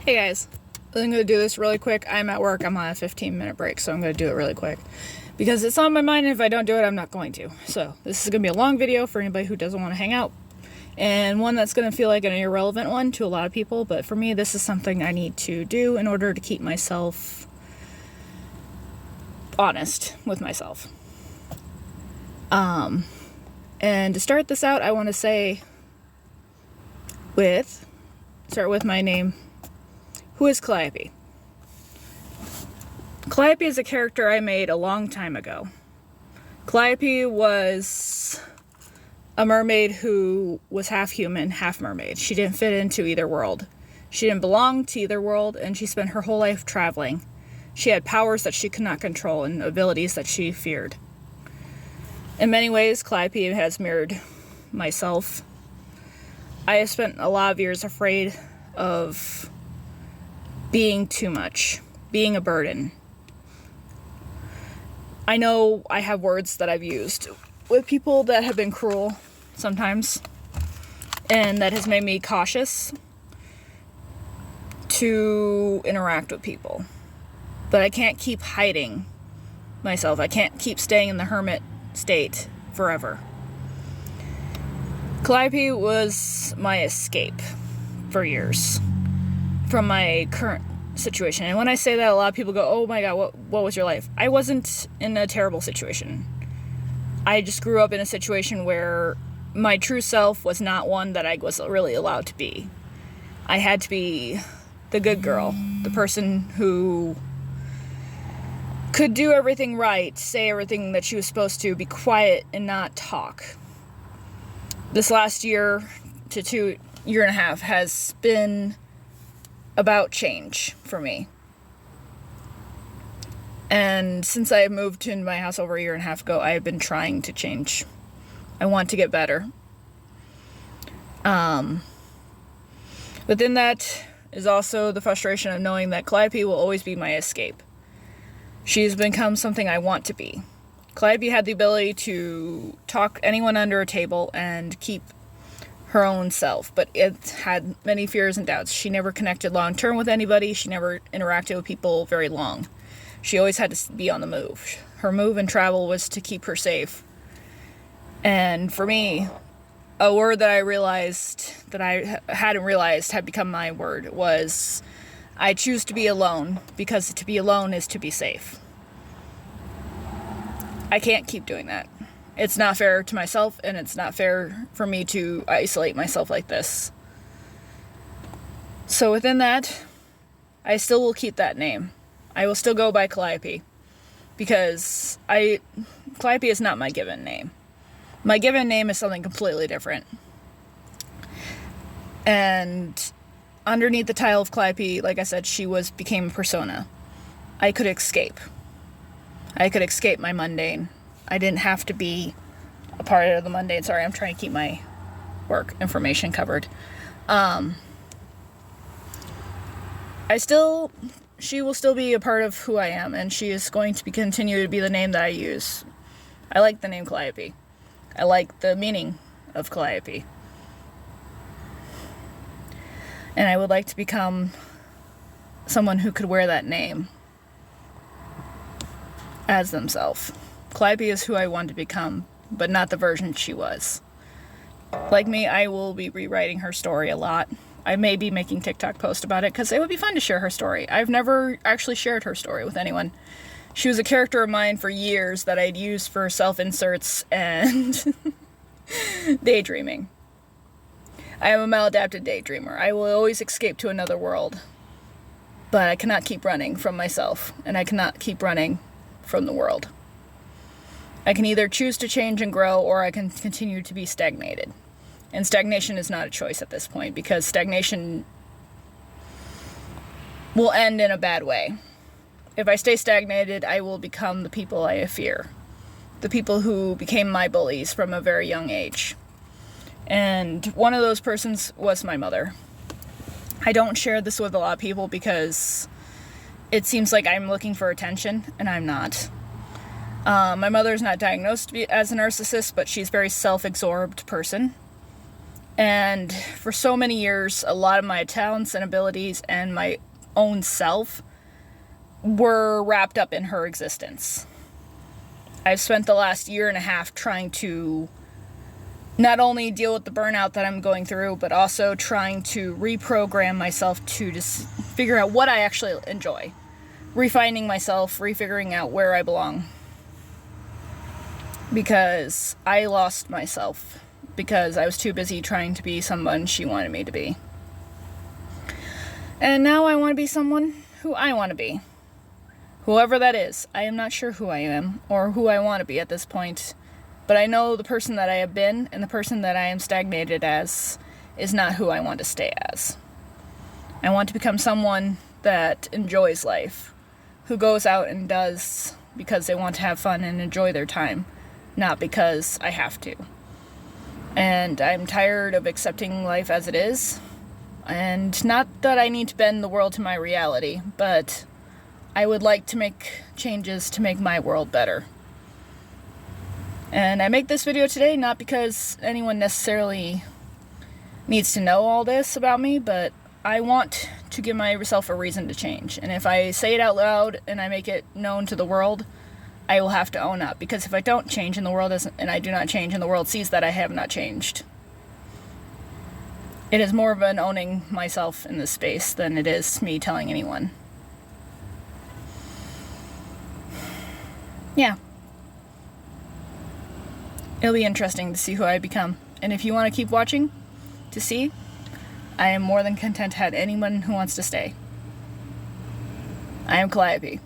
Hey guys, I'm going to do this really quick. I'm at work. I'm on a 15-minute break, so I'm going to do it really quick. Because it's on my mind, and if I don't do it, I'm not going to. So, this is going to be a long video for anybody who doesn't want to hang out. And one that's going to feel like an irrelevant one to a lot of people, but for me, this is something I need to do in order to keep myself honest with myself. And to start this out, I want to start with my name. Who is Calliope? Calliope is a character I made a long time ago. Calliope was a mermaid who was half human, half mermaid. She didn't fit into either world. She didn't belong to either world, and she spent her whole life traveling. She had powers that she could not control and abilities that she feared. In many ways, Calliope has mirrored myself. I have spent a lot of years afraid of being too much, being a burden. I know I have words that I've used with people that have been cruel sometimes, and that has made me cautious to interact with people. But I can't keep hiding myself. I can't keep staying in the hermit state forever. Calliope was my escape for years from my current situation. And when I say that, a lot of people go, oh my god, what was your life? I wasn't in a terrible situation. I just grew up in a situation where my true self was not one that I was really allowed to be. I had to be the good girl, the person who could do everything right, say everything that she was supposed to, be quiet and not talk. This last year to year and a half has been about change for me. And since I moved into my house over a year and a half ago, I have been trying to change. I want to get better. Within that is also the frustration of knowing that Calliope will always be my escape. She's become something I want to be. Calliope had the ability to talk anyone under a table and keep her own self, but it had many fears and doubts. She never connected long-term with anybody. She never interacted with people very long. She always had to be on the move. Her move and travel was to keep her safe. And for me, a word that I realized that I hadn't realized had become my word was, I choose to be alone, because to be alone is to be safe. I can't keep doing that. It's not fair to myself, and it's not fair for me to isolate myself like this. So within that, I still will keep that name. I will still go by Calliope, because Calliope is not my given name. My given name is something completely different. And underneath the title of Calliope, like I said, she became a persona. I could escape. I could escape my mundane. I didn't have to be a part of the mundane. Sorry, I'm trying to keep my work information covered. She will still be a part of who I am, and she is going to continue to be the name that I use. I like the name Calliope. I like the meaning of Calliope. And I would like to become someone who could wear that name as themselves. Calliope is who I want to become, but not the version she was. Like me, I will be rewriting her story a lot. I may be making TikTok posts about it, because it would be fun to share her story. I've never actually shared her story with anyone. She was a character of mine for years that I'd used for self-inserts and daydreaming. I am a maladapted daydreamer. I will always escape to another world. But I cannot keep running from myself, and I cannot keep running from the world. I can either choose to change and grow, or I can continue to be stagnated. And stagnation is not a choice at this point, because stagnation will end in a bad way. If I stay stagnated, I will become the people I fear. The people who became my bullies from a very young age. And one of those persons was my mother. I don't share this with a lot of people because it seems like I'm looking for attention, and I'm not. My mother's not diagnosed as a narcissist, but she's a very self-absorbed person. And for so many years, a lot of my talents and abilities and my own self were wrapped up in her existence. I've spent the last year and a half trying to not only deal with the burnout that I'm going through, but also trying to reprogram myself to just figure out what I actually enjoy. Refining myself, refiguring out where I belong. Because I lost myself. Because I was too busy trying to be someone she wanted me to be. And now I want to be someone who I want to be. Whoever that is. I am not sure who I am or who I want to be at this point. But I know the person that I have been and the person that I am stagnated as is not who I want to stay as. I want to become someone that enjoys life. Who goes out and does because they want to have fun and enjoy their time. Not because I have to. And I'm tired of accepting life as it is. And not that I need to bend the world to my reality, but I would like to make changes to make my world better. And I make this video today not because anyone necessarily needs to know all this about me, but I want to give myself a reason to change. And if I say it out loud and I make it known to the world, I will have to own up. Because if I don't change and the world doesn't, and I do not change and the world sees that I have not changed. It is more of an owning myself in this space than it is me telling anyone. Yeah. It'll be interesting to see who I become. And if you want to keep watching to see, I am more than content to have anyone who wants to stay. I am Calliope.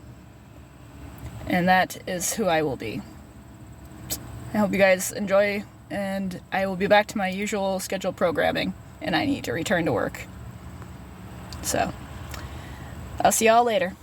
And that is who I will be. I hope you guys enjoy, and I will be back to my usual scheduled programming, and I need to return to work. So, I'll see y'all later.